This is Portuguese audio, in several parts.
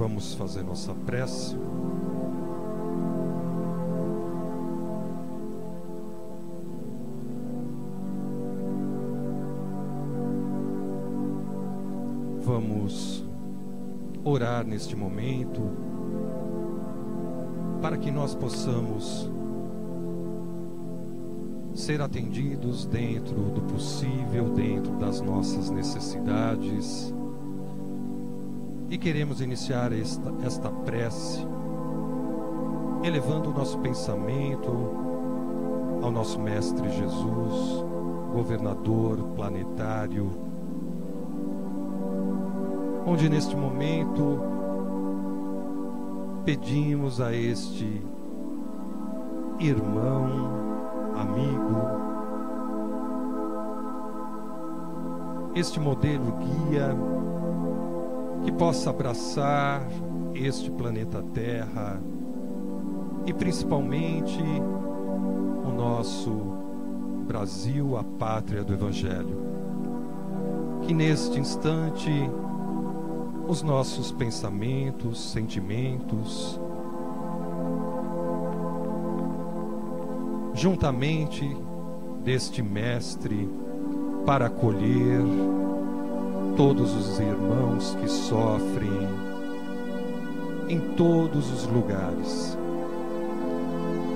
Vamos fazer nossa prece. Vamos orar neste momento para que nós possamos ser atendidos dentro do possível, dentro das nossas necessidades. E queremos iniciar esta prece elevando o nosso pensamento ao nosso Mestre Jesus, governador planetário, onde neste momento pedimos a este irmão, amigo, este modelo guia, que possa abraçar este planeta Terra e principalmente o nosso Brasil, a pátria do Evangelho. Que neste instante os nossos pensamentos, sentimentos, juntamente deste Mestre, para acolher todos os irmãos que sofrem em todos os lugares.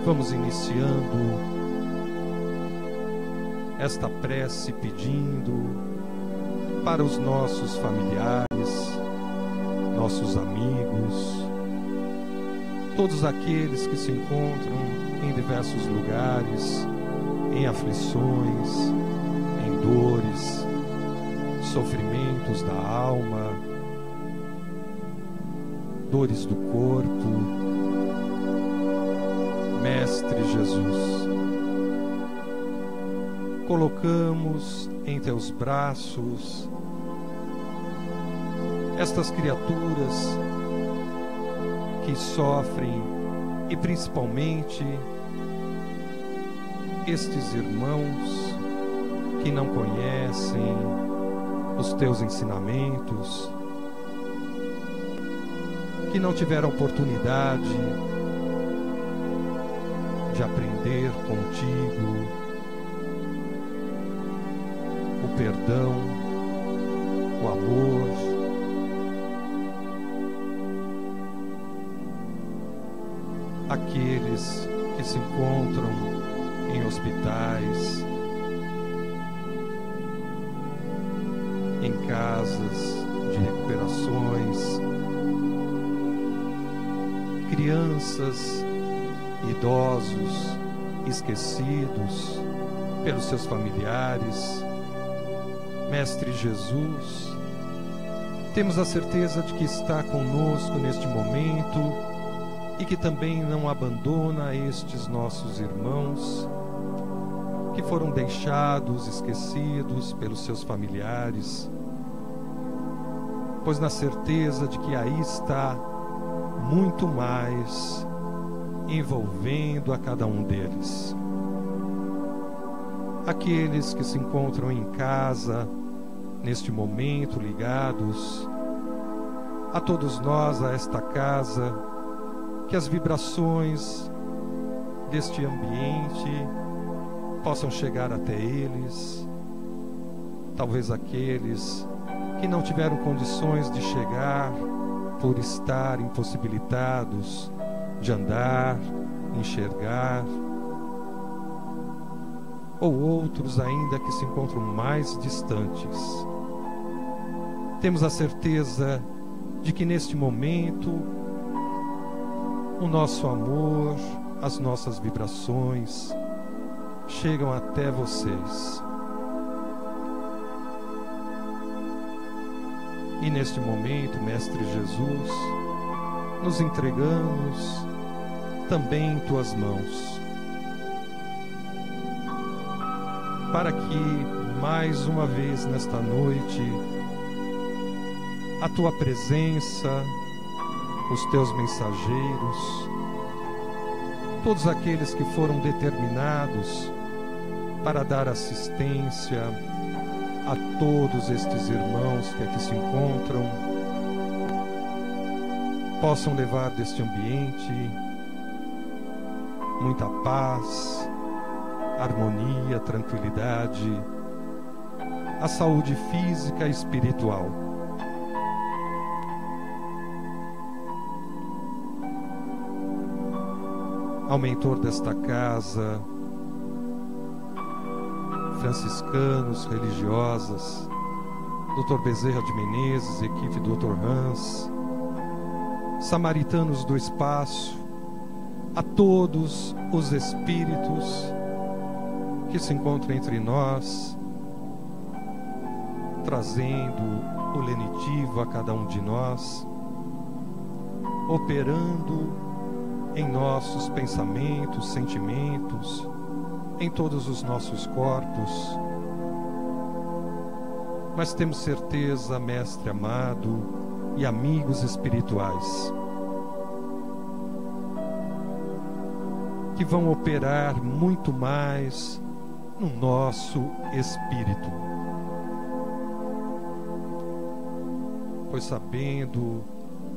Vamos iniciando esta prece pedindo para os nossos familiares, nossos amigos, todos aqueles que se encontram em diversos lugares, em aflições, em dores, sofrimentos da alma, dores do corpo. Mestre Jesus, colocamos em teus braços estas criaturas que sofrem e principalmente estes irmãos que não conhecem os teus ensinamentos, que não tiveram oportunidade de aprender contigo o perdão, o amor, aqueles que se encontram em hospitais, em casas de recuperações, crianças, idosos, esquecidos pelos seus familiares. Mestre Jesus, temos a certeza de que está conosco neste momento e que também não abandona estes nossos irmãos que foram deixados, esquecidos pelos seus familiares, pois na certeza de que aí está muito mais envolvendo a cada um deles. Aqueles que se encontram em casa, neste momento, ligados a todos nós, a esta casa, que as vibrações deste ambiente possam chegar até eles. Talvez aqueles que não tiveram condições de chegar por estar impossibilitados de andar, enxergar, ou outros ainda que se encontram mais distantes. Temos a certeza de que neste momento o nosso amor, as nossas vibrações chegam até vocês. E neste momento, Mestre Jesus, nos entregamos também em tuas mãos, para que mais uma vez nesta noite a tua presença, os teus mensageiros, todos aqueles que foram determinados para dar assistência a todos estes irmãos que aqui se encontram, possam levar deste ambiente muita paz, harmonia, tranquilidade, a saúde física e espiritual. Ao mentor desta casa, franciscanos, religiosas, Dr. Bezerra de Menezes, equipe Dr. Hans, samaritanos do espaço, a todos os espíritos que se encontram entre nós, trazendo o lenitivo a cada um de nós, operando em nossos pensamentos, sentimentos, em todos os nossos corpos. Mas temos certeza, Mestre amado e amigos espirituais, que vão operar muito mais no nosso espírito. Pois sabendo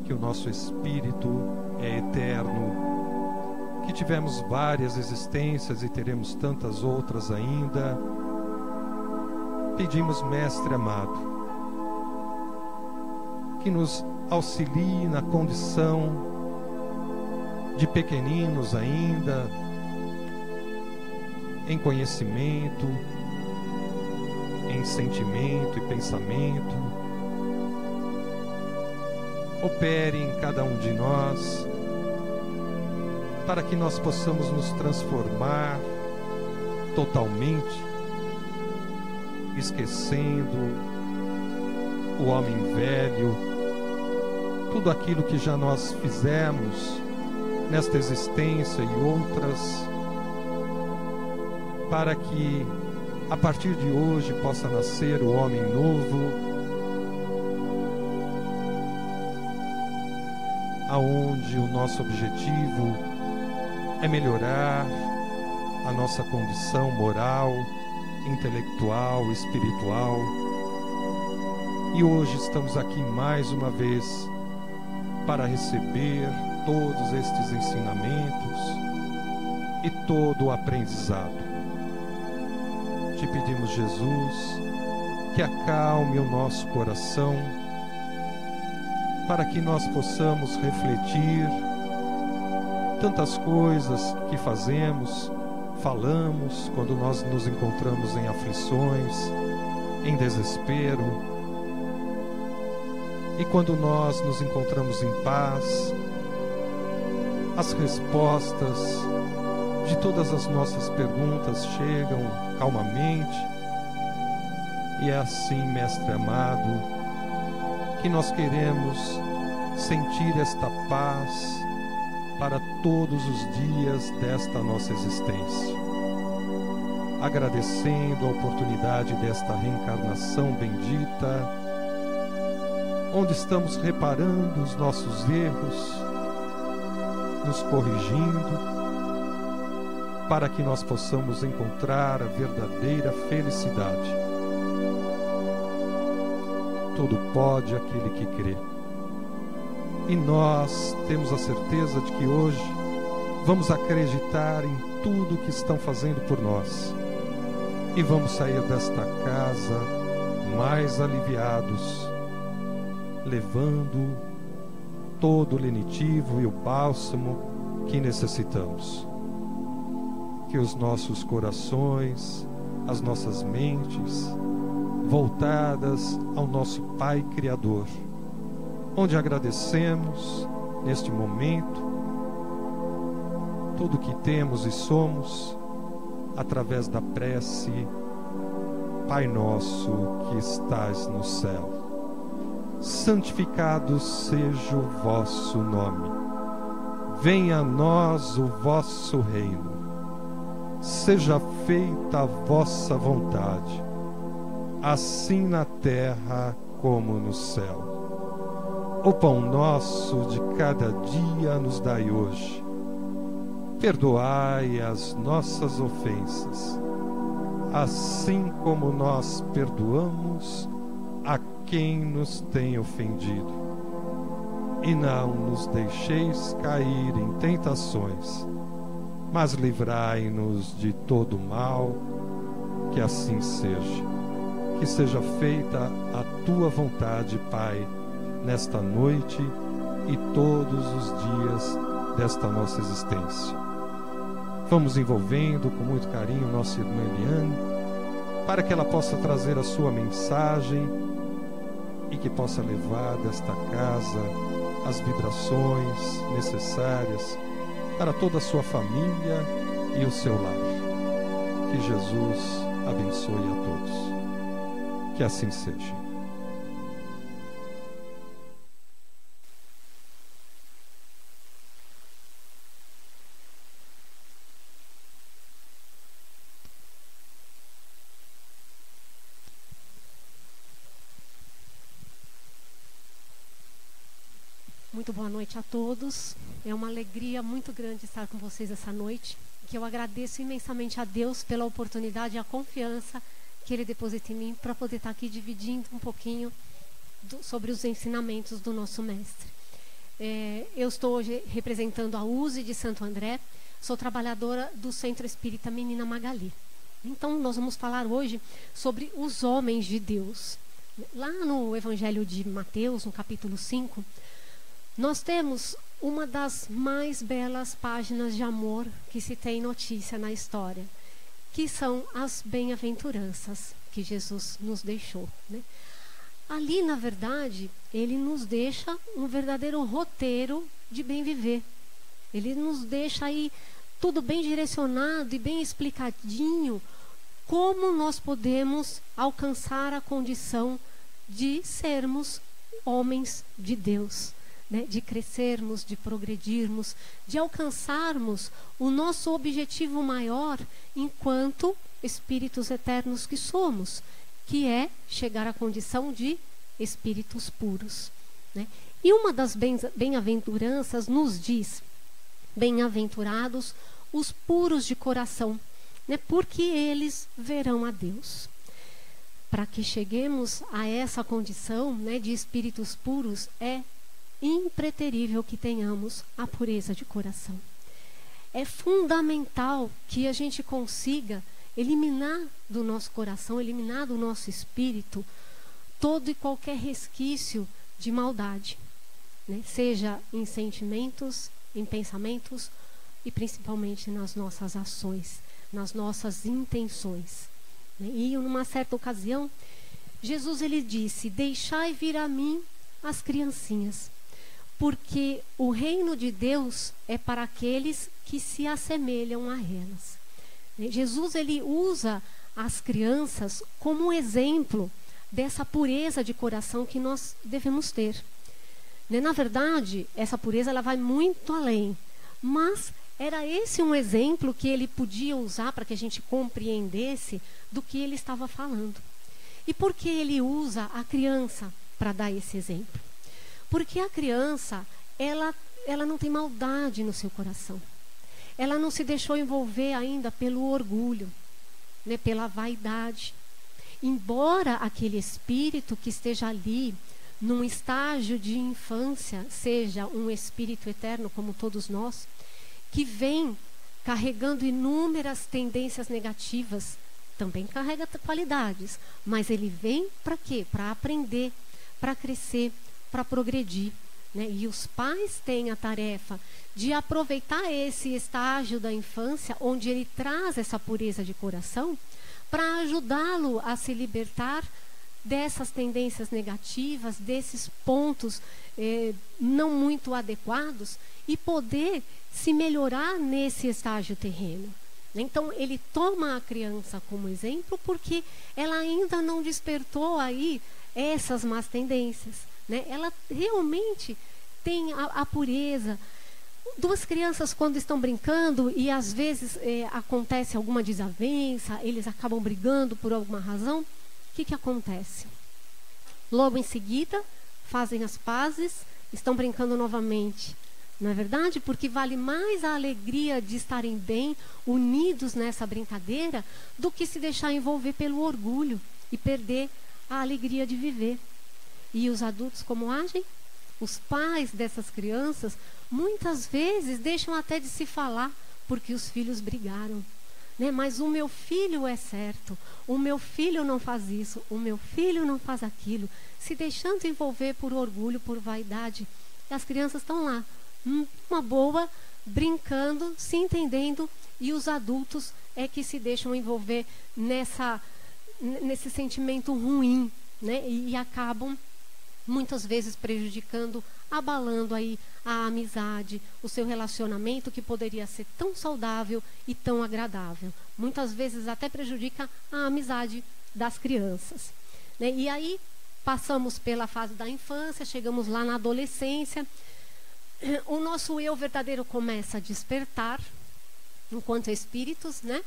que o nosso espírito é eterno, que tivemos várias existências e teremos tantas outras ainda, pedimos, Mestre amado, que nos auxilie na condição de pequeninos ainda, em conhecimento, em sentimento e pensamento. Opere em cada um de nós, para que nós possamos nos transformar totalmente, esquecendo o homem velho, tudo aquilo que já nós fizemos nesta existência e outras, para que a partir de hoje possa nascer o homem novo, aonde o nosso objetivo é melhorar a nossa condição moral, intelectual, espiritual. E hoje estamos aqui mais uma vez para receber todos estes ensinamentos e todo o aprendizado. Te pedimos, Jesus, que acalme o nosso coração, para que nós possamos refletir tantas coisas que fazemos, falamos quando nós nos encontramos em aflições, em desespero, e quando nós nos encontramos em paz, as respostas de todas as nossas perguntas chegam calmamente. E é assim, Mestre amado, que nós queremos sentir esta paz para todos os dias desta nossa existência, agradecendo a oportunidade desta reencarnação bendita, onde estamos reparando os nossos erros, nos corrigindo, para que nós possamos encontrar a verdadeira felicidade. Tudo pode aquele que crê. E nós temos a certeza de que hoje vamos acreditar em tudo que estão fazendo por nós. E vamos sair desta casa mais aliviados, levando todo o lenitivo e o bálsamo que necessitamos. Que os nossos corações, as nossas mentes, voltadas ao nosso Pai Criador, onde agradecemos neste momento tudo que temos e somos, através da prece: Pai nosso que estás no céu, santificado seja o vosso nome, venha a nós o vosso reino, seja feita a vossa vontade, assim na terra como no céu. O pão nosso de cada dia nos dai hoje. Perdoai as nossas ofensas, assim como nós perdoamos a quem nos tem ofendido. e não nos deixeis cair em tentações, mas livrai-nos de todo mal, que assim seja. Que seja feita a tua vontade, Pai, nesta noite e todos os dias desta nossa existência. Vamos envolvendo com muito carinho nossa irmã Eliane, para que ela possa trazer a sua mensagem e que possa levar desta casa as vibrações necessárias para toda a sua família e o seu lar. Que Jesus abençoe a todos. Que assim seja. Muito boa noite a todos. É uma alegria muito grande estar com vocês essa noite. Que eu agradeço imensamente a Deus pela oportunidade e a confiança que Ele deposita em mim para poder estar aqui dividindo um pouquinho sobre os ensinamentos do nosso mestre. Eu estou hoje representando a USE de Santo André, sou trabalhadora do Centro Espírita Menina Magali. Então, nós vamos falar hoje sobre os homens de Deus. Lá no Evangelho de Mateus, no capítulo 5, nós temos uma das mais belas páginas de amor que se tem notícia na história, que são as bem-aventuranças que Jesus nos deixou, né? Ali, na verdade, Ele nos deixa um verdadeiro roteiro de bem viver. Ele nos deixa aí tudo bem direcionado e bem explicadinho como nós podemos alcançar a condição de sermos homens de Deus, né? De crescermos, de progredirmos, de alcançarmos o nosso objetivo maior enquanto espíritos eternos que somos, que é chegar à condição de espíritos puros, né? E uma das bem-aventuranças nos diz: bem-aventurados os puros de coração, né? Porque eles verão a Deus. Para que cheguemos a essa condição, né, de espíritos puros, é impreterível que tenhamos a pureza de coração. É fundamental que a gente consiga eliminar do nosso coração, eliminar do nosso espírito todo e qualquer resquício de maldade, né? Seja em sentimentos, em pensamentos e principalmente nas nossas ações, nas nossas intenções, né? E numa certa ocasião, Jesus ele disse: deixai vir a mim as criancinhas, porque o reino de Deus é para aqueles que se assemelham a elas. Jesus ele usa as crianças como um exemplo dessa pureza de coração que nós devemos ter. Na verdade, essa pureza ela vai muito além, mas era esse um exemplo que ele podia usar para que a gente compreendesse do que ele estava falando. E por que ele usa a criança para dar esse exemplo? Porque a criança, ela não tem maldade no seu coração. Ela não se deixou envolver ainda pelo orgulho, né, pela vaidade. Embora aquele espírito que esteja ali, num estágio de infância, seja um espírito eterno como todos nós, que vem carregando inúmeras tendências negativas, também carrega qualidades, mas ele vem para quê? Para aprender, para crescer, para progredir, né? E os pais têm a tarefa de aproveitar esse estágio da infância, onde ele traz essa pureza de coração, para ajudá-lo a se libertar dessas tendências negativas, desses pontos não muito adequados, e poder se melhorar nesse estágio terreno. Então, ele toma a criança como exemplo porque ela ainda não despertou aí essas más tendências, né? Ela realmente tem a pureza. Duas crianças, quando estão brincando e às vezes acontece alguma desavença, eles acabam brigando por alguma razão, o que acontece? Logo em seguida, fazem as pazes, estão brincando novamente. Não é verdade? Porque vale mais a alegria de estarem bem, unidos nessa brincadeira, do que se deixar envolver pelo orgulho e perder a alegria de viver. E os adultos como agem? Os pais dessas crianças muitas vezes deixam até de se falar porque os filhos brigaram, né? Mas o meu filho é certo, o meu filho não faz isso, o meu filho não faz aquilo, se deixando envolver por orgulho, por vaidade. E as crianças estão lá, uma boa, brincando, se entendendo, e os adultos é que se deixam envolver nesse sentimento ruim, né? E acabam muitas vezes prejudicando, abalando aí a amizade, o seu relacionamento que poderia ser tão saudável e tão agradável. Muitas vezes até prejudica a amizade das crianças, né? E aí passamos pela fase da infância, chegamos lá na adolescência, o nosso eu verdadeiro começa a despertar enquanto espíritos, né?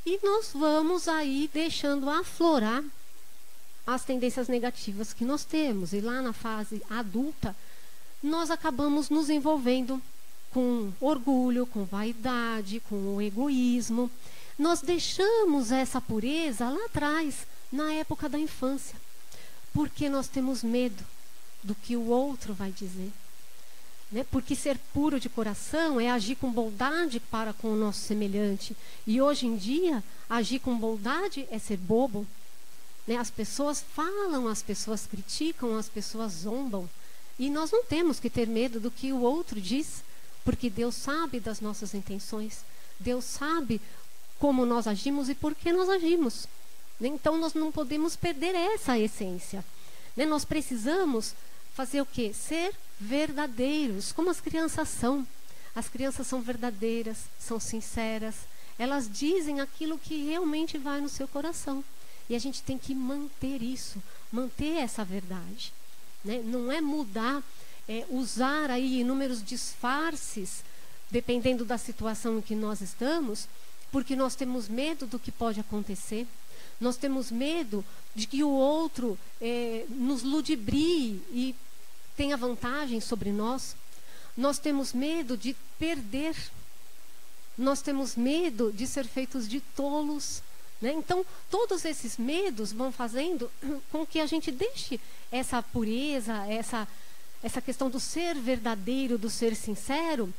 E nós vamos aí deixando aflorar as tendências negativas que nós temos. E lá na fase adulta, nós acabamos nos envolvendo com orgulho, com vaidade, com o egoísmo. Nós deixamos essa pureza lá atrás, na época da infância, porque nós temos medo do que o outro vai dizer, né? Porque ser puro de coração é agir com bondade para com o nosso semelhante. E hoje em dia, agir com bondade é ser bobo, né? As pessoas falam, as pessoas criticam, as pessoas zombam. E nós não temos que ter medo do que o outro diz, porque Deus sabe das nossas intenções. Deus sabe como nós agimos e por que nós agimos. Então nós não podemos perder essa essência, né? Nós precisamos fazer o quê? Ser verdadeiros, como as crianças são. As crianças são verdadeiras, são sinceras. Elas dizem aquilo que realmente vai no seu coração. E a gente tem que manter isso, manter essa verdade, né? Não é mudar, usar aí inúmeros disfarces, dependendo da situação em que nós estamos, porque nós temos medo do que pode acontecer. Nós temos medo de que o outro nos ludibrie e tenha vantagem sobre nós. Nós temos medo de perder. Nós temos medo de ser feitos de tolos, né? Então, todos esses medos vão fazendo com que a gente deixe essa pureza, essa questão do ser verdadeiro, do ser sincero,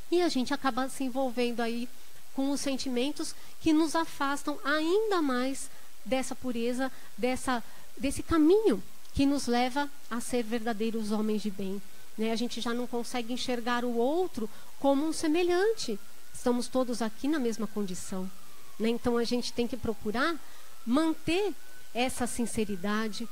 e a gente acaba se envolvendo aí com os sentimentos que nos afastam ainda mais dessa pureza, desse caminho que nos leva a ser verdadeiros homens de bem, né? A gente já não consegue enxergar o outro como um semelhante. Estamos todos aqui na mesma condição, né? Então a gente tem que procurar manter essa sinceridade,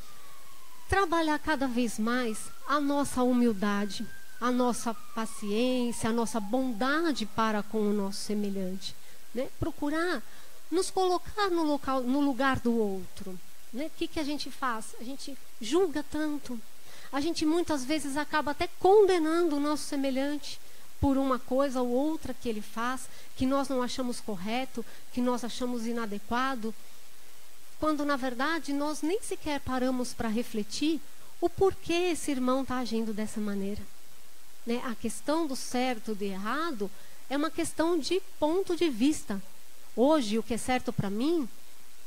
trabalhar cada vez mais a nossa humildade, a nossa paciência, a nossa bondade para com o nosso semelhante, né? Procurar nos colocar no lugar do outro, né? O que a gente faz? A gente julga tanto. A gente muitas vezes acaba até condenando o nosso semelhante por uma coisa ou outra que ele faz, que nós não achamos correto, que nós achamos inadequado, quando na verdade nós nem sequer paramos para refletir o porquê esse irmão está agindo dessa maneira, né? A questão do certo e do errado é uma questão de ponto de vista. Hoje o que é certo para mim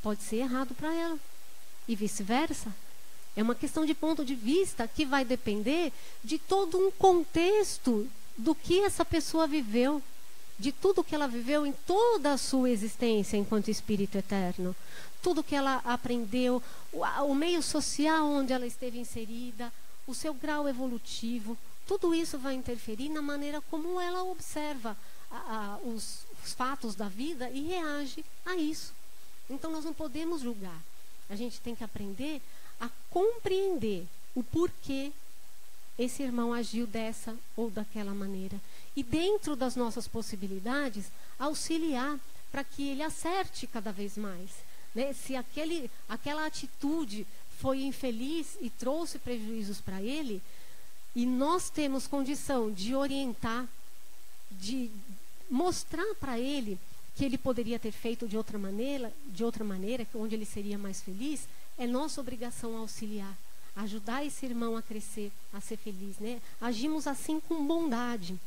pode ser errado para ela, e vice-versa. É uma questão de ponto de vista que vai depender de todo um contexto do que essa pessoa viveu, de tudo que ela viveu em toda a sua existência enquanto espírito eterno, tudo que ela aprendeu, o meio social onde ela esteve inserida, o seu grau evolutivo, tudo isso vai interferir na maneira como ela observa os fatos da vida e reage a isso. Então nós não podemos julgar. A gente tem que aprender a compreender o porquê esse irmão agiu dessa ou daquela maneira. E dentro das nossas possibilidades, auxiliar para que ele acerte cada vez mais, né? Se aquela atitude foi infeliz e trouxe prejuízos para ele, e nós temos condição de orientar, de mostrar para ele que ele poderia ter feito de outra maneira, onde ele seria mais feliz, é nossa obrigação auxiliar, ajudar esse irmão a crescer, a ser feliz, né? Agimos assim com bondade.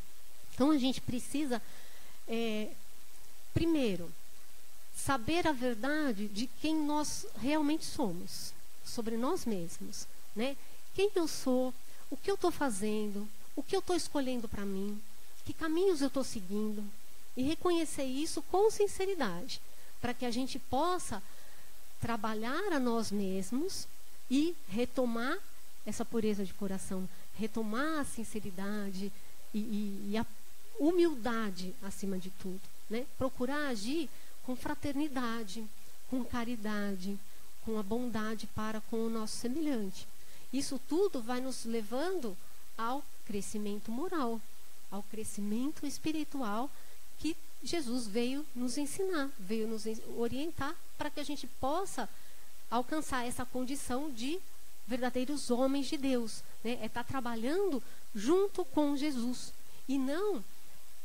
Então a gente precisa, primeiro, saber a verdade de quem nós realmente somos, sobre nós mesmos, né? Quem eu sou, o que eu estou fazendo, o que eu estou escolhendo para mim, que caminhos eu estou seguindo, e reconhecer isso com sinceridade, para que a gente possa trabalhar a nós mesmos e retomar essa pureza de coração, retomar a sinceridade e a humildade acima de tudo, né? Procurar agir com fraternidade, com caridade, com a bondade para com o nosso semelhante. Isso tudo vai nos levando ao crescimento moral, ao crescimento espiritual que Jesus veio nos ensinar, veio nos orientar para que a gente possa alcançar essa condição de verdadeiros homens de Deus, né? É estar trabalhando junto com Jesus e não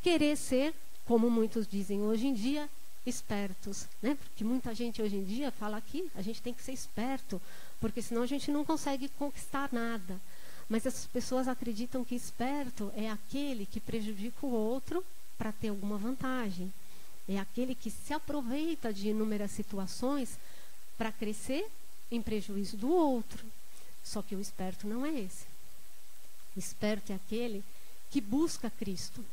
querer ser, como muitos dizem hoje em dia, espertos, né? Porque muita gente hoje em dia fala aqui, a gente tem que ser esperto, porque senão a gente não consegue conquistar nada. Mas essas pessoas acreditam que esperto é aquele que prejudica o outro para ter alguma vantagem. É aquele que se aproveita de inúmeras situações para crescer em prejuízo do outro. Só que o esperto não é esse. O esperto é aquele que busca Cristo,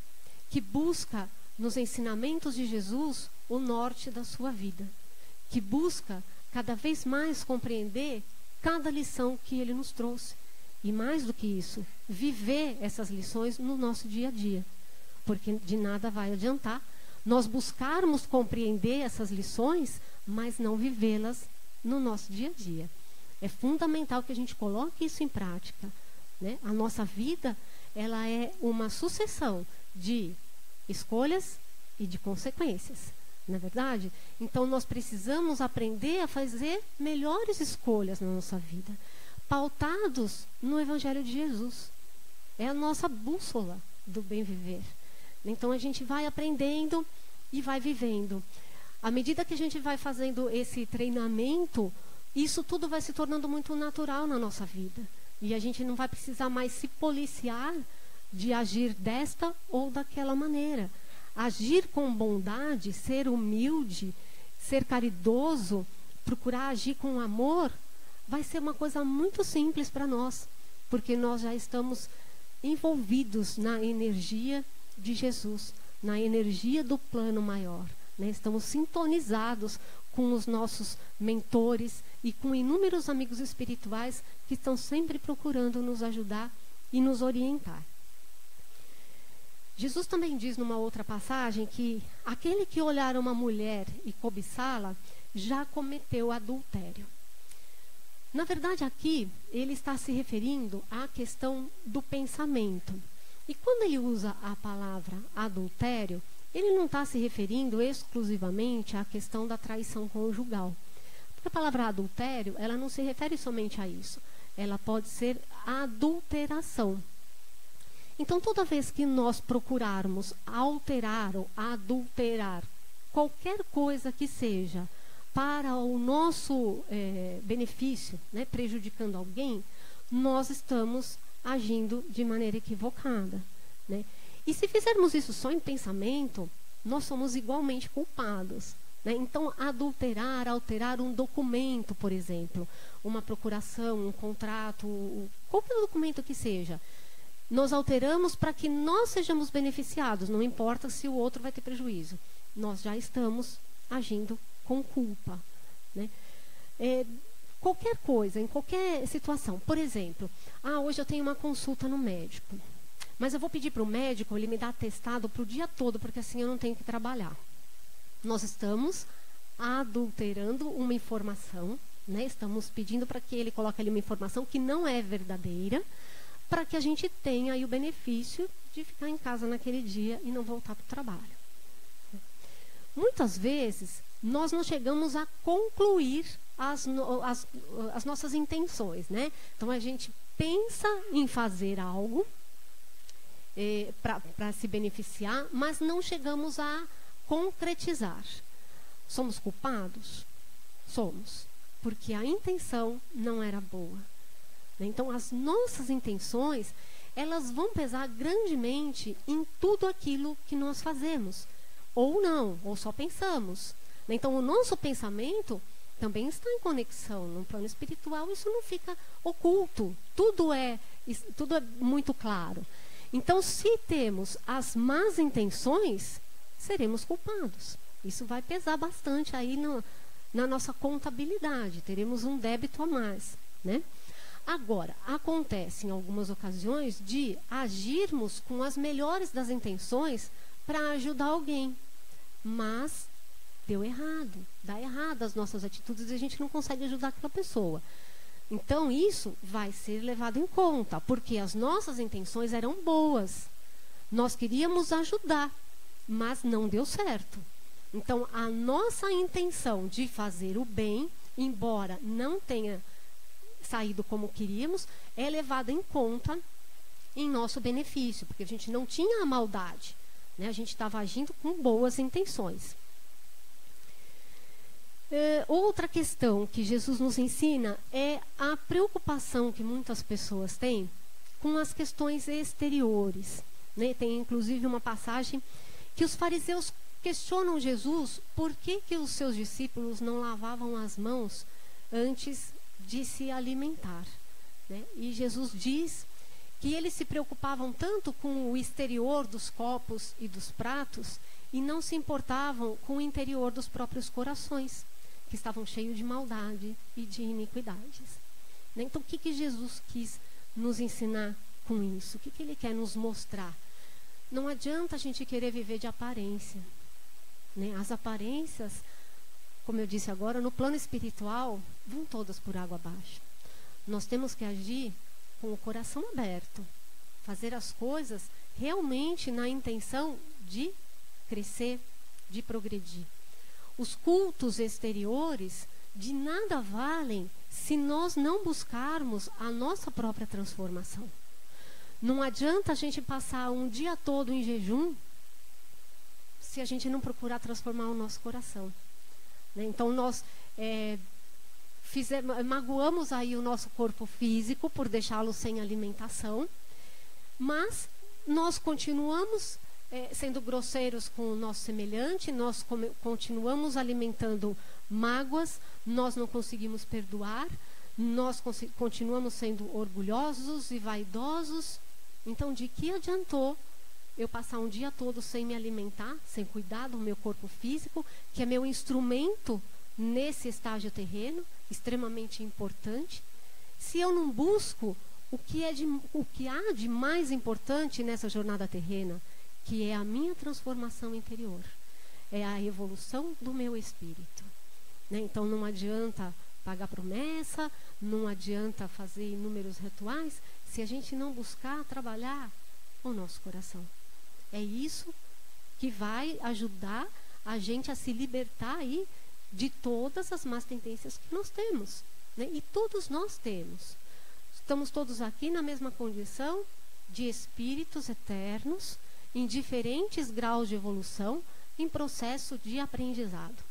que busca nos ensinamentos de Jesus o norte da sua vida, que busca cada vez mais compreender cada lição que ele nos trouxe. E mais do que isso, viver essas lições no nosso dia a dia. Porque de nada vai adiantar nós buscarmos compreender essas lições, mas não vivê-las no nosso dia a dia. É fundamental que a gente coloque isso em prática, né? A nossa vida, ela é uma sucessão de escolhas e de consequências, não é verdade? Então nós precisamos aprender a fazer melhores escolhas na nossa vida, pautados no Evangelho de Jesus. É a nossa bússola do bem viver. Então a gente vai aprendendo e vai vivendo. À medida que a gente vai fazendo esse treinamento, isso tudo vai se tornando muito natural na nossa vida. E a gente não vai precisar mais se policiar de agir desta ou daquela maneira. Agir com bondade, ser humilde, ser caridoso, procurar agir com amor, vai ser uma coisa muito simples para nós, porque nós já estamos envolvidos na energia de Jesus, na energia do plano maior, né? Estamos sintonizados com os nossos mentores e com inúmeros amigos espirituais que estão sempre procurando nos ajudar e nos orientar. Jesus também diz numa outra passagem que aquele que olhar uma mulher e cobiçá-la já cometeu adultério. Na verdade, aqui ele está se referindo à questão do pensamento. E quando ele usa a palavra adultério, ele não está se referindo exclusivamente à questão da traição conjugal. Porque a palavra adultério, ela não se refere somente a isso. Ela pode ser adulteração. Então, toda vez que nós procurarmos alterar ou adulterar qualquer coisa que seja para o nosso benefício, né, prejudicando alguém, nós estamos agindo de maneira equivocada, né? E se fizermos isso só em pensamento, nós somos igualmente culpados, né? Então, adulterar, alterar um documento, por exemplo, uma procuração, um contrato, qualquer documento que seja, nós alteramos para que nós sejamos beneficiados, não importa se o outro vai ter prejuízo. Nós já estamos agindo com culpa, né? Qualquer coisa, em qualquer situação. Por exemplo, hoje eu tenho uma consulta no médico, mas eu vou pedir para o médico ele me dar atestado para o dia todo, porque assim eu não tenho que trabalhar. Nós estamos adulterando uma informação, né? Estamos pedindo para que ele coloque ali uma informação que não é verdadeira, para que a gente tenha aí o benefício de ficar em casa naquele dia e não voltar para o trabalho. Muitas vezes, nós não chegamos a concluir as nossas intenções, né? Então, a gente pensa em fazer algo para se beneficiar, mas não chegamos a concretizar. Somos culpados? Somos, porque a intenção não era boa. Então, as nossas intenções, elas vão pesar grandemente em tudo aquilo que nós fazemos. Ou não, ou só pensamos. Então, o nosso pensamento também está em conexão. No plano espiritual, isso não fica oculto. Tudo é tudo é muito claro. Então, se temos as más intenções, seremos culpados. Isso vai pesar bastante aí na nossa contabilidade. Teremos um débito a mais, né? Agora, acontece em algumas ocasiões de agirmos com as melhores das intenções para ajudar alguém. Mas deu errado, dá errado as nossas atitudes e a gente não consegue ajudar aquela pessoa. Então, isso vai ser levado em conta, porque as nossas intenções eram boas. Nós queríamos ajudar, mas não deu certo. Então, a nossa intenção de fazer o bem, embora não tenha saído como queríamos, é levada em conta em nosso benefício, porque a gente não tinha a maldade, né? A gente estava agindo com boas intenções. Outra questão que Jesus nos ensina é a preocupação que muitas pessoas têm com as questões exteriores, né? Tem inclusive uma passagem que os fariseus questionam Jesus por que os seus discípulos não lavavam as mãos antes de se alimentar, né? E Jesus diz que eles se preocupavam tanto com o exterior dos copos e dos pratos e não se importavam com o interior dos próprios corações, que estavam cheios de maldade e de iniquidades, né? Então, o que Jesus quis nos ensinar com isso? O que ele quer nos mostrar? Não adianta a gente querer viver de aparência, né? As aparências, como eu disse agora, no plano espiritual, vão todas por água abaixo. Nós temos que agir com o coração aberto, fazer as coisas realmente na intenção de crescer, de progredir. Os cultos exteriores de nada valem se nós não buscarmos a nossa própria transformação. Não adianta a gente passar um dia todo em jejum se a gente não procurar transformar o nosso coração, né? Então, nós magoamos aí o nosso corpo físico por deixá-lo sem alimentação, mas nós continuamos sendo grosseiros com o nosso semelhante, nós continuamos alimentando mágoas, nós não conseguimos perdoar, nós continuamos sendo orgulhosos e vaidosos. Então, de que adiantou eu passar um dia todo sem me alimentar, sem cuidar do meu corpo físico, que é meu instrumento nesse estágio terreno, extremamente importante, se eu não busco o que há de mais importante nessa jornada terrena, que é a minha transformação interior, é a evolução do meu espírito, né? Então, não adianta pagar promessa, não adianta fazer inúmeros rituais, se a gente não buscar trabalhar o nosso coração. É isso que vai ajudar a gente a se libertar aí de todas as más tendências que nós temos, né? E todos nós temos. Estamos todos aqui na mesma condição de espíritos eternos, em diferentes graus de evolução, em processo de aprendizado,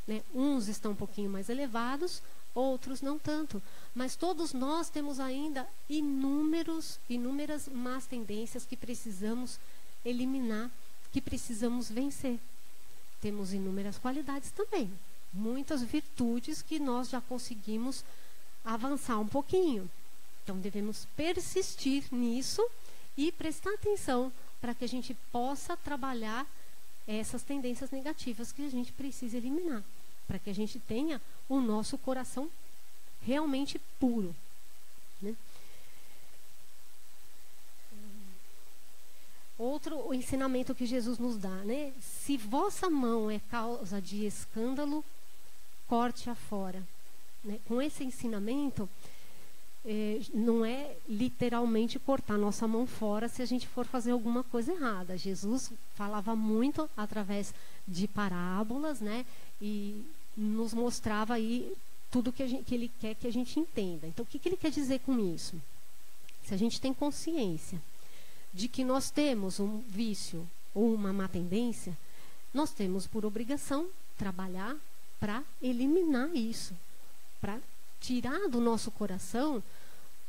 né? Uns estão um pouquinho mais elevados, outros não tanto. Mas todos nós temos ainda inúmeras más tendências que precisamos eliminar, que precisamos vencer. Temos inúmeras qualidades também, muitas virtudes que nós já conseguimos avançar um pouquinho. Então, devemos persistir nisso e prestar atenção para que a gente possa trabalhar essas tendências negativas que a gente precisa eliminar, para que a gente tenha o nosso coração realmente puro, né? Outro ensinamento que Jesus nos dá, né? Se vossa mão é causa de escândalo, corte-a fora, né? Com esse ensinamento, não é literalmente cortar nossa mão fora se a gente for fazer alguma coisa errada. Jesus falava muito através de parábolas, né? E nos mostrava aí tudo que ele quer que a gente entenda. Então, o que ele quer dizer com isso? Se a gente tem consciência de que nós temos um vício ou uma má tendência, nós temos por obrigação trabalhar para eliminar isso, para tirar do nosso coração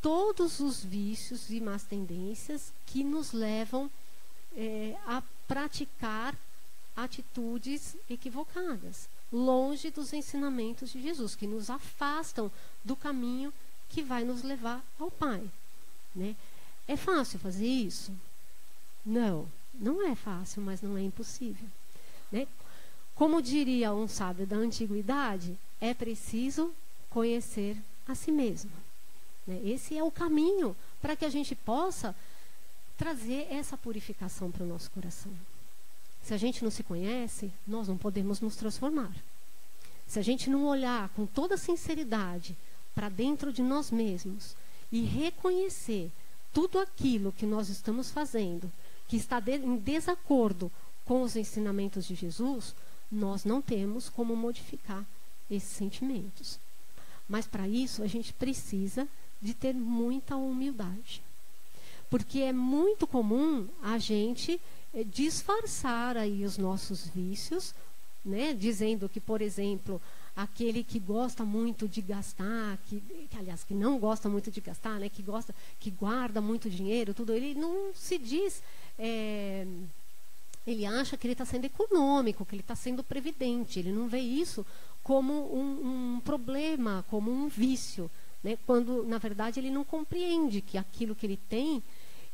todos os vícios e más tendências que nos levam a praticar atitudes equivocadas, longe dos ensinamentos de Jesus, que nos afastam do caminho que vai nos levar ao Pai, né? É fácil fazer isso? Não, não é fácil, mas não é impossível, né? Como diria um sábio da antiguidade, é preciso conhecer a si mesmo, né? Esse é o caminho para que a gente possa trazer essa purificação para o nosso coração. Se a gente não se conhece, nós não podemos nos transformar. Se a gente não olhar com toda sinceridade para dentro de nós mesmos e reconhecer tudo aquilo que nós estamos fazendo, que está em desacordo com os ensinamentos de Jesus, nós não temos como modificar esses sentimentos. Mas para isso a gente precisa de ter muita humildade. Porque é muito comum a gente disfarçar aí os nossos vícios, né? Dizendo que, por exemplo, aquele que gosta muito de gastar, aliás, que não gosta muito de gastar, né? Que guarda muito dinheiro, tudo, ele não se diz, ele acha que ele está sendo econômico, que ele está sendo previdente, ele não vê isso como um problema, como um vício, né? Quando, na verdade, ele não compreende que aquilo que ele tem,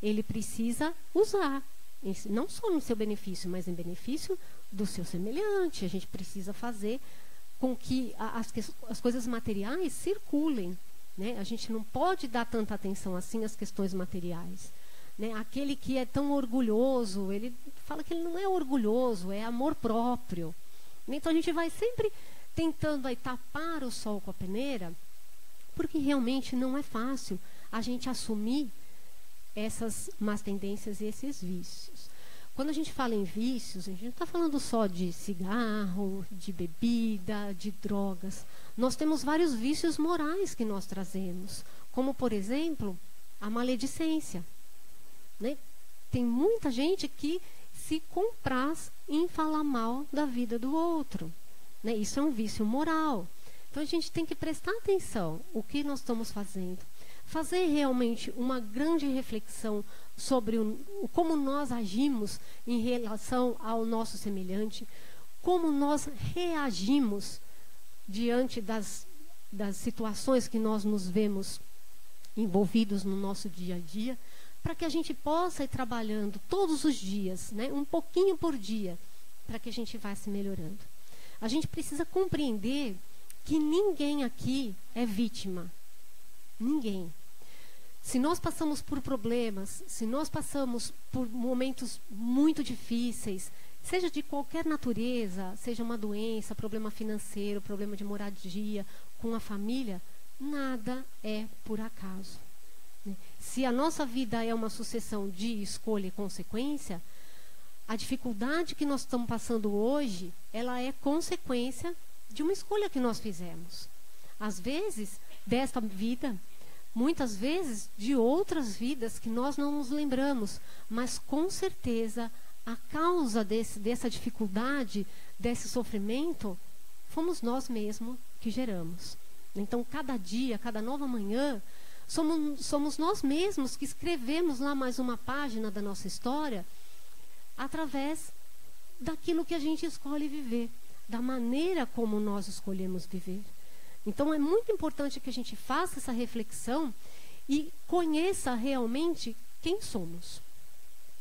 ele precisa usar, não só no seu benefício, mas em benefício do seu semelhante. A gente precisa fazer com que as coisas materiais circulem, né? A gente não pode dar tanta atenção assim às questões materiais, né? Aquele que é tão orgulhoso, ele fala que ele não é orgulhoso, é amor próprio. Então a gente vai sempre tentando aí tapar o sol com a peneira, porque realmente não é fácil a gente assumir essas más tendências e esses vícios. Quando a gente fala em vícios, a gente não está falando só de cigarro, de bebida, de drogas. Nós temos vários vícios morais que nós trazemos, como, por exemplo, a maledicência, né? Tem muita gente que se compraz em falar mal da vida do outro, né? Isso é um vício moral. Então a gente tem que prestar atenção no que nós estamos fazendo. Fazer realmente uma grande reflexão sobre como nós agimos em relação ao nosso semelhante, como nós reagimos diante das situações que nós nos vemos envolvidos no nosso dia a dia, para que a gente possa ir trabalhando todos os dias, né, um pouquinho por dia, para que a gente vá se melhorando. A gente precisa compreender que ninguém aqui é vítima. Ninguém. Se nós passamos por problemas, se nós passamos por momentos muito difíceis, seja de qualquer natureza, seja uma doença, problema financeiro, problema de moradia, com a família, nada é por acaso, né? Se a nossa vida é uma sucessão de escolha e consequência, a dificuldade que nós estamos passando hoje, ela é consequência de uma escolha que nós fizemos. Às vezes, desta vida, muitas vezes de outras vidas que nós não nos lembramos, mas com certeza a causa dessa dificuldade, desse sofrimento, fomos nós mesmos que geramos. Então, cada dia, cada nova manhã, somos nós mesmos que escrevemos lá mais uma página da nossa história através daquilo que a gente escolhe viver, da maneira como nós escolhemos viver. Então, é muito importante que a gente faça essa reflexão e conheça realmente quem somos,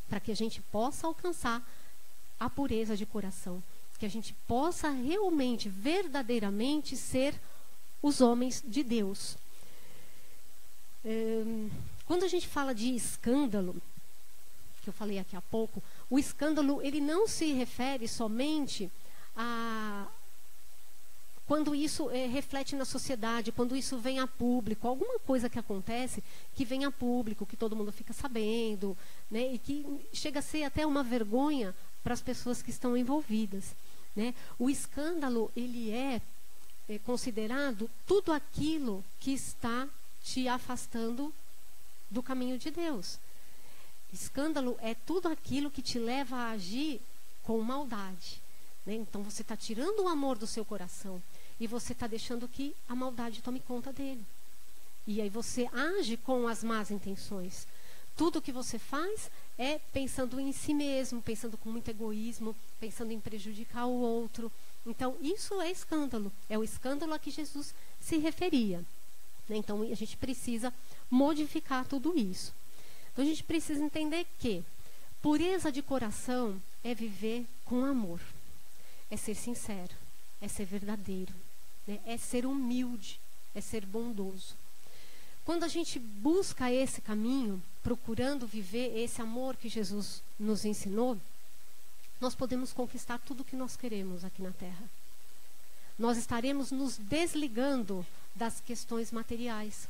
para que a gente possa alcançar a pureza de coração, que a gente possa realmente, verdadeiramente ser os homens de Deus. Quando a gente fala de escândalo, que eu falei aqui há pouco, o escândalo, ele não se refere somente a quando isso reflete na sociedade, quando isso vem a público, alguma coisa que acontece que vem a público, que todo mundo fica sabendo, né, e que chega a ser até uma vergonha para as pessoas que estão envolvidas, né? O escândalo, ele é considerado tudo aquilo que está te afastando do caminho de Deus. Escândalo é tudo aquilo que te leva a agir com maldade, né? Então você está tirando o amor do seu coração e você está deixando que a maldade tome conta dele. E aí você age com as más intenções. Tudo que você faz é pensando em si mesmo, pensando com muito egoísmo, pensando em prejudicar o outro. Então isso é escândalo. É o escândalo a que Jesus se referia, né? Então a gente precisa modificar tudo isso. Então a gente precisa entender que pureza de coração é viver com amor, é ser sincero, é ser verdadeiro, né? É ser humilde, é ser bondoso. Quando a gente busca esse caminho, procurando viver esse amor que Jesus nos ensinou, nós podemos conquistar tudo o que nós queremos aqui na Terra. Nós estaremos nos desligando das questões materiais.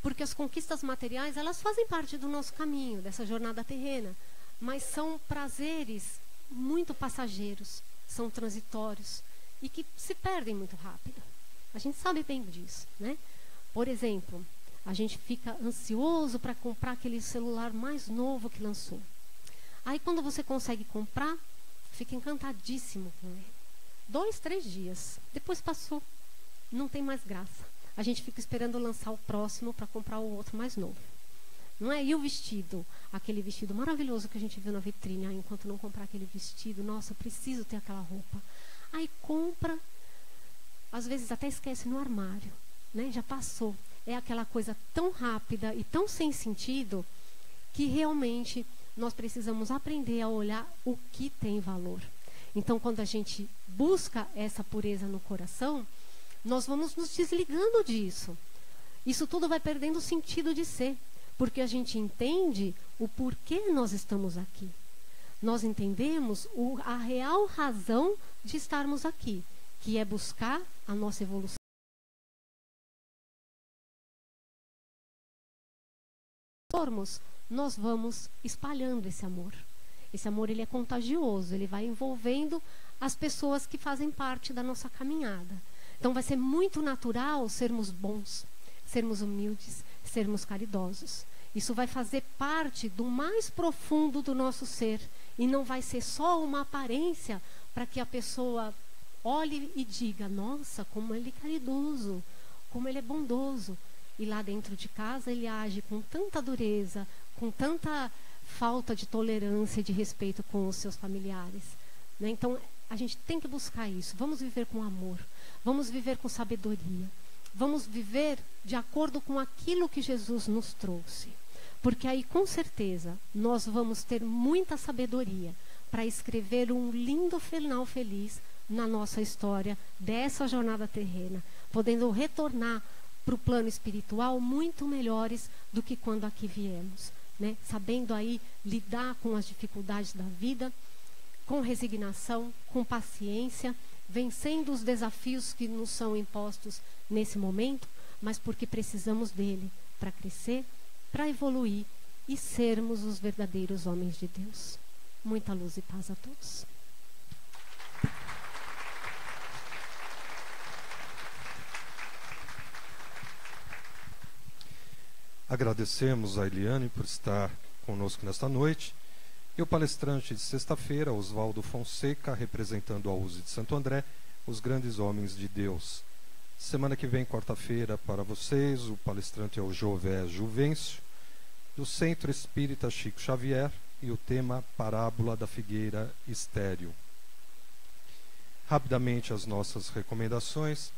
Porque as conquistas materiais, elas fazem parte do nosso caminho, dessa jornada terrena. Mas são prazeres muito passageiros, são transitórios e que se perdem muito rápido. A gente sabe bem disso, né? Por exemplo, a gente fica ansioso para comprar aquele celular mais novo que lançou. Aí quando você consegue comprar, fica encantadíssimo com ele. 2, 3 dias. Depois passou. Não tem mais graça. A gente fica esperando lançar o próximo para comprar o outro mais novo. Não é? E o vestido? Aquele vestido maravilhoso que a gente viu na vitrine. Ah, enquanto não comprar aquele vestido, nossa, eu preciso ter aquela roupa. Aí compra, às vezes até esquece no armário, né? Já passou. É aquela coisa tão rápida e tão sem sentido que realmente nós precisamos aprender a olhar o que tem valor. Então, quando a gente busca essa pureza no coração, nós vamos nos desligando disso. Isso tudo vai perdendo o sentido de ser, porque a gente entende o porquê nós estamos aqui. Nós entendemos a real razão de estarmos aqui, que é buscar a nossa evolução. Nós vamos espalhando esse amor. Esse amor, ele é contagioso, ele vai envolvendo as pessoas que fazem parte da nossa caminhada. Então vai ser muito natural sermos bons, sermos humildes, sermos caridosos. Isso vai fazer parte do mais profundo do nosso ser e não vai ser só uma aparência para que a pessoa olhe e diga: nossa, como ele é caridoso, como ele é bondoso. E lá dentro de casa ele age com tanta dureza, com tanta falta de tolerância e de respeito com os seus familiares, né? Então a gente tem que buscar isso. Vamos viver com amor, vamos viver com sabedoria, vamos viver de acordo com aquilo que Jesus nos trouxe, porque aí com certeza nós vamos ter muita sabedoria para escrever um lindo final feliz na nossa história dessa jornada terrena, podendo retornar para o plano espiritual muito melhores do que quando aqui viemos, né? Sabendo aí lidar com as dificuldades da vida, com resignação, com paciência, vencendo os desafios que nos são impostos nesse momento, mas porque precisamos dele para crescer, para evoluir e sermos os verdadeiros homens de Deus. Muita luz e paz a todos. Agradecemos a Eliane por estar conosco nesta noite. E o palestrante de sexta-feira, Oswaldo Fonseca, representando a USE de Santo André, os grandes homens de Deus. Semana que vem, quarta-feira, para vocês, o palestrante é o Jové Juvencio, do Centro Espírita Chico Xavier, e o tema Parábola da Figueira Estéril. Rapidamente as nossas recomendações,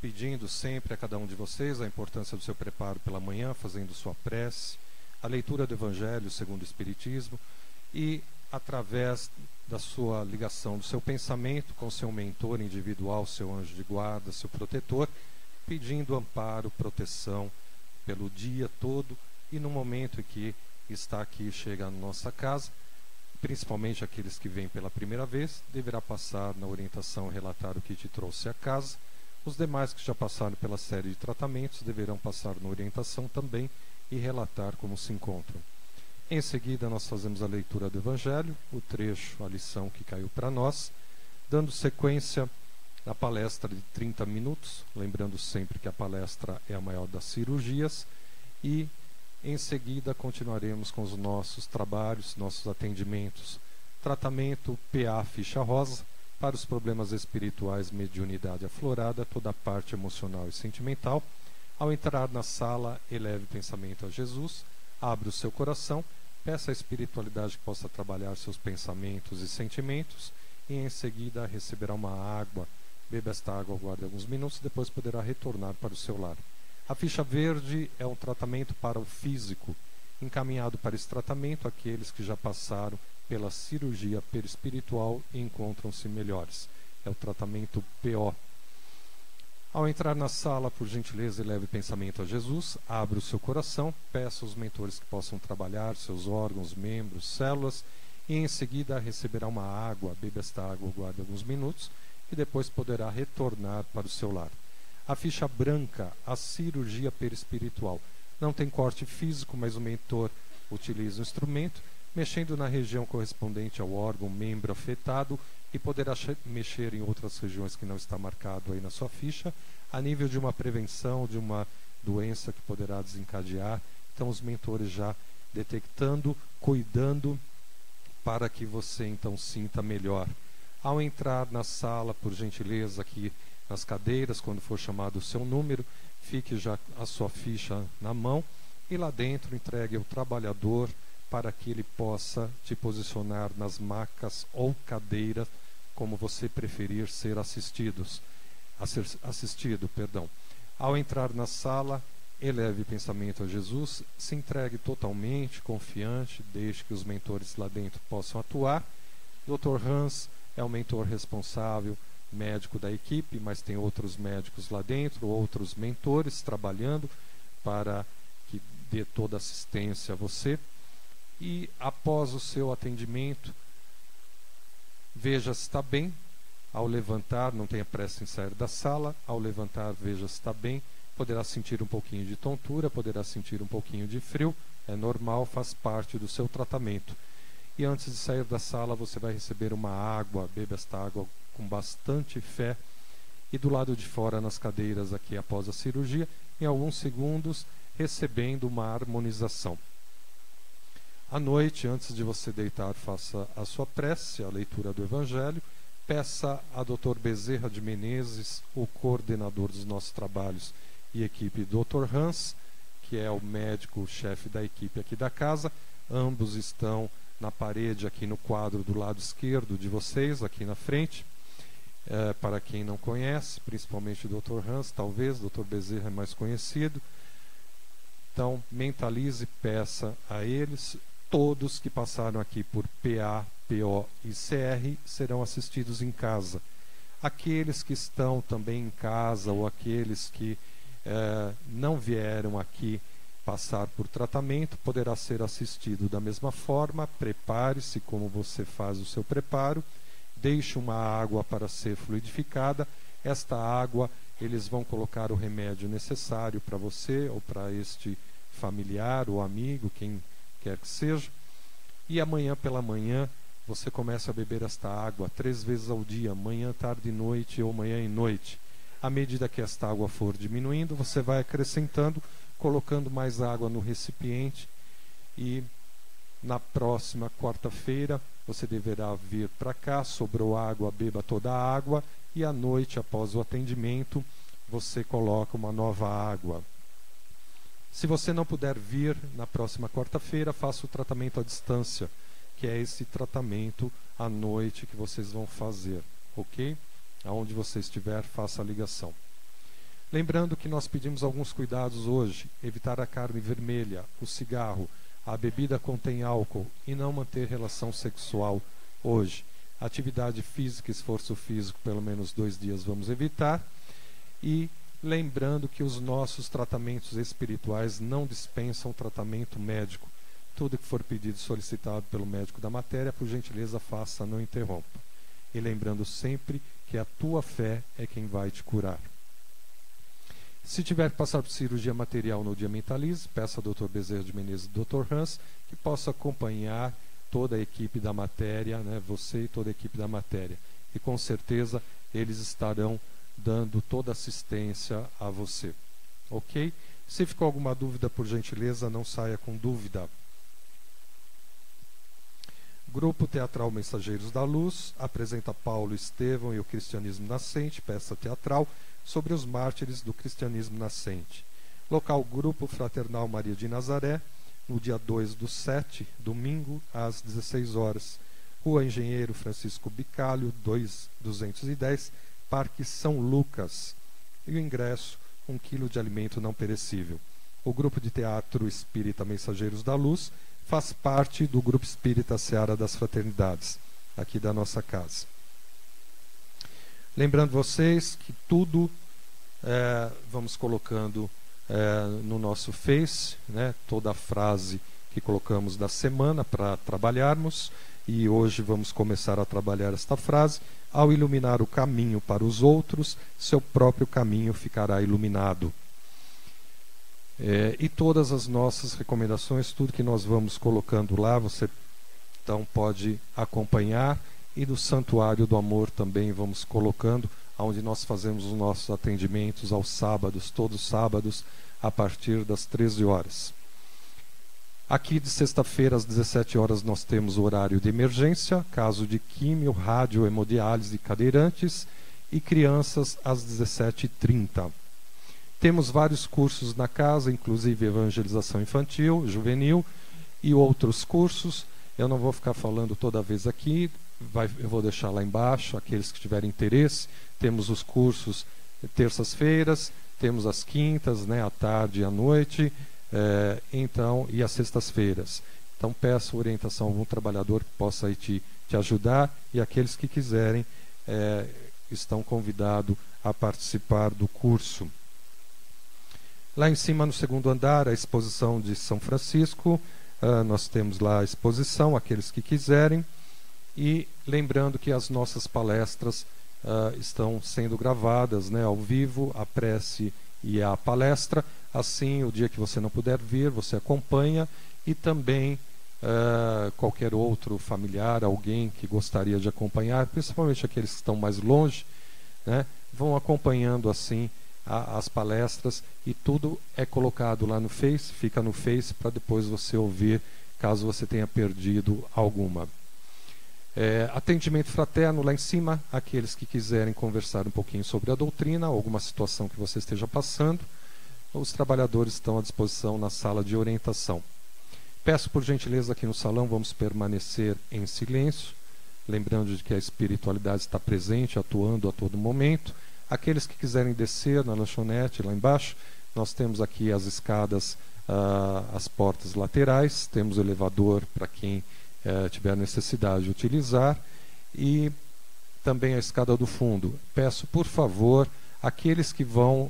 pedindo sempre a cada um de vocês a importância do seu preparo pela manhã, fazendo sua prece, a leitura do Evangelho segundo o Espiritismo e, através da sua ligação, do seu pensamento com seu mentor individual, seu anjo de guarda, seu protetor, pedindo amparo, proteção pelo dia todo e no momento em que está aqui, chega à nossa casa, principalmente aqueles que vêm pela primeira vez, deverá passar na orientação relatar o que te trouxe à casa. Os demais que já passaram pela série de tratamentos deverão passar na orientação também e relatar como se encontram. Em seguida, nós fazemos a leitura do Evangelho, o trecho, a lição que caiu para nós, dando sequência à palestra de 30 minutos, lembrando sempre que a palestra é a maior das cirurgias, e em seguida continuaremos com os nossos trabalhos, nossos atendimentos. Tratamento PA ficha rosa, para os problemas espirituais, mediunidade aflorada, toda a parte emocional e sentimental. Ao entrar na sala, eleve o pensamento a Jesus, abra o seu coração, peça à espiritualidade que possa trabalhar seus pensamentos e sentimentos, e em seguida receberá uma água. Beba esta água, aguarde alguns minutos, depois poderá retornar para o seu lar. A ficha verde é um tratamento para o físico, encaminhado para esse tratamento aqueles que já passaram pela cirurgia perispiritual e encontram-se melhores. É o tratamento PO. Ao entrar na sala, por gentileza, eleve pensamento a Jesus, abra o seu coração, peça aos mentores que possam trabalhar seus órgãos, membros, células, e em seguida receberá uma água, beba esta água, guarde alguns minutos, e depois poderá retornar para o seu lar. A ficha branca, a cirurgia perispiritual. Não tem corte físico, mas o mentor utiliza o instrumento, mexendo na região correspondente ao órgão, membro afetado, e poderá mexer em outras regiões que não está marcado aí na sua ficha, a nível de uma prevenção de uma doença que poderá desencadear. Então os mentores já detectando, cuidando, para que você então sinta melhor. Ao entrar na sala, por gentileza, aqui nas cadeiras, quando for chamado o seu número, fique já a sua ficha na mão e lá dentro entregue ao trabalhador para que ele possa te posicionar nas macas ou cadeiras, como você preferir ser assistido. Ao entrar na sala, eleve pensamento a Jesus, se entregue totalmente, confiante, deixe que os mentores lá dentro possam atuar. Dr. Hans é o mentor responsável, médico da equipe, mas tem outros médicos lá dentro, outros mentores trabalhando para que dê toda assistência a você. E após o seu atendimento, veja se está bem. Ao levantar, não tenha pressa em sair da sala. Ao levantar, veja se está bem. Poderá sentir um pouquinho de tontura, poderá sentir um pouquinho de frio. É normal, faz parte do seu tratamento. E antes de sair da sala, você vai receber uma água. Beba esta água com bastante fé. E do lado de fora, nas cadeiras aqui após a cirurgia, em alguns segundos, recebendo uma harmonização. À noite, antes de você deitar, faça a sua prece, a leitura do Evangelho. Peça a Dr. Bezerra de Menezes, o coordenador dos nossos trabalhos, e equipe Dr. Hans, que é o médico-chefe da equipe aqui da casa. Ambos estão na parede, aqui no quadro do lado esquerdo de vocês, aqui na frente. Para quem não conhece, principalmente o Dr. Hans, talvez, Dr. Bezerra é mais conhecido. Então, mentalize, peça a eles. Todos que passaram aqui por PA, PO e CR serão assistidos em casa. Aqueles que estão também em casa ou aqueles que não vieram aqui passar por tratamento, poderá ser assistido da mesma forma. Prepare-se como você faz o seu preparo. Deixe uma água para ser fluidificada. Esta água, eles vão colocar o remédio necessário para você ou para este familiar ou amigo, quem quer que seja. E amanhã pela manhã, você começa a beber esta água 3 vezes ao dia, manhã, tarde e noite ou manhã e noite. À medida que esta água for diminuindo, você vai acrescentando, colocando mais água no recipiente. E na próxima quarta-feira, você deverá vir para cá, sobrou água, beba toda a água. E à noite, após o atendimento, você coloca uma nova água. Se você não puder vir na próxima quarta-feira, faça o tratamento à distância, que é esse tratamento à noite que vocês vão fazer, ok? Aonde você estiver, faça a ligação. Lembrando que nós pedimos alguns cuidados hoje: evitar a carne vermelha, o cigarro, a bebida contém álcool e não manter relação sexual hoje. Atividade física, esforço físico, pelo menos 2 dias vamos evitar. E lembrando que os nossos tratamentos espirituais não dispensam tratamento médico. Tudo que for pedido e solicitado pelo médico da matéria, por gentileza, faça, não interrompa. E lembrando sempre que a tua fé é quem vai te curar. Se tiver que passar por cirurgia material no dia, mentalize, peça ao Dr. Bezerra de Menezes e Dr. Hans que possa acompanhar toda a equipe da matéria, né, você e toda a equipe da matéria. E com certeza eles estarão dando toda assistência a você. Ok? Se ficou alguma dúvida, por gentileza, não saia com dúvida. Grupo Teatral Mensageiros da Luz apresenta Paulo Estevão e o Cristianismo Nascente, peça teatral sobre os mártires do cristianismo nascente. Local: Grupo Fraternal Maria de Nazaré, no dia 2/7, domingo, às 16 horas. Rua Engenheiro Francisco Bicalho, 210, Parque São Lucas. E o ingresso, 1 quilo de alimento não perecível. o grupo de teatro espírita Mensageiros da Luz faz parte do grupo espírita Seara das Fraternidades, aqui da nossa casa. Lembrando vocês que tudo vamos colocando no nosso Face, né, toda a frase que colocamos da semana para trabalharmos, e hoje vamos começar a trabalhar esta frase: ao iluminar o caminho para os outros, seu próprio caminho ficará iluminado. E todas as nossas recomendações, tudo que nós vamos colocando lá, você então pode acompanhar, e do Santuário do Amor também vamos colocando, onde nós fazemos os nossos atendimentos aos sábados, todos os sábados, a partir das 13 horas. Aqui de sexta-feira às 17 horas nós temos o horário de emergência, caso de químio, rádio, hemodiálise, cadeirantes, e crianças às 17h30. Temos vários cursos na casa, inclusive evangelização infantil, juvenil e outros cursos. Eu não vou ficar falando toda vez aqui, eu vou deixar lá embaixo, aqueles que tiverem interesse. Temos os cursos terças-feiras, temos as quintas, né, à tarde e à noite, então, e às sextas-feiras. Então peço orientação a algum trabalhador que possa aí te ajudar, e aqueles que quiserem estão convidados a participar do curso. Lá em cima, no segundo andar, a exposição de São Francisco, nós temos lá a exposição, aqueles que quiserem, e lembrando que as nossas palestras estão sendo gravadas, né, ao vivo, a prece e a palestra. Assim, o dia que você não puder vir, você acompanha, e também qualquer outro familiar, alguém que gostaria de acompanhar, principalmente aqueles que estão mais longe, né, vão acompanhando assim as palestras, e tudo é colocado lá no Face, fica no Face para depois você ouvir, caso você tenha perdido alguma. Atendimento fraterno lá em cima, aqueles que quiserem conversar um pouquinho sobre a doutrina, alguma situação que você esteja passando, os trabalhadores estão à disposição na sala de orientação. Peço por gentileza, aqui no salão vamos permanecer em silêncio, lembrando de que a espiritualidade está presente, atuando a todo momento. Aqueles que quiserem descer na lanchonete lá embaixo, nós temos aqui as escadas, as portas laterais, temos o elevador para quem tiver necessidade de utilizar, e também a escada do fundo. Peço, por favor, aqueles que vão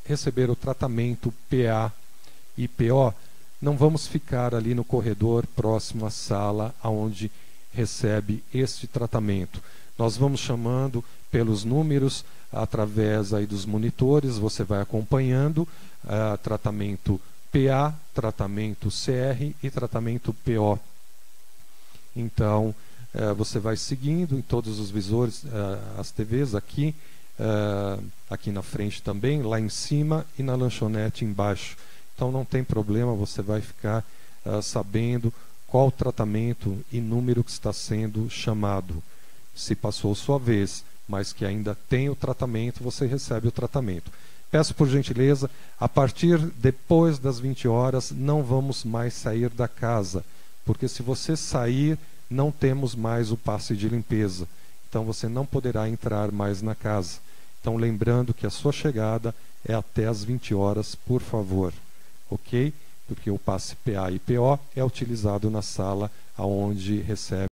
receber o tratamento PA e PO, não vamos ficar ali no corredor próximo à sala onde recebe este tratamento. Nós vamos chamando pelos números, através aí dos monitores, você vai acompanhando tratamento PA, tratamento CR e tratamento PO. Então, você vai seguindo em todos os visores, as TVs aqui, aqui na frente também, lá em cima e na lanchonete embaixo. Então não tem problema, você vai ficar sabendo qual tratamento e número que está sendo chamado. Se passou sua vez, mas que ainda tem o tratamento, você recebe o tratamento. Peço por gentileza, a partir depois das 20 horas, não vamos mais sair da casa, porque se você sair, não temos mais o passe de limpeza. Então você não poderá entrar mais na casa. Então lembrando que a sua chegada é até as 20 horas, por favor. Ok? Porque o passe PA e PO é utilizado na sala onde recebe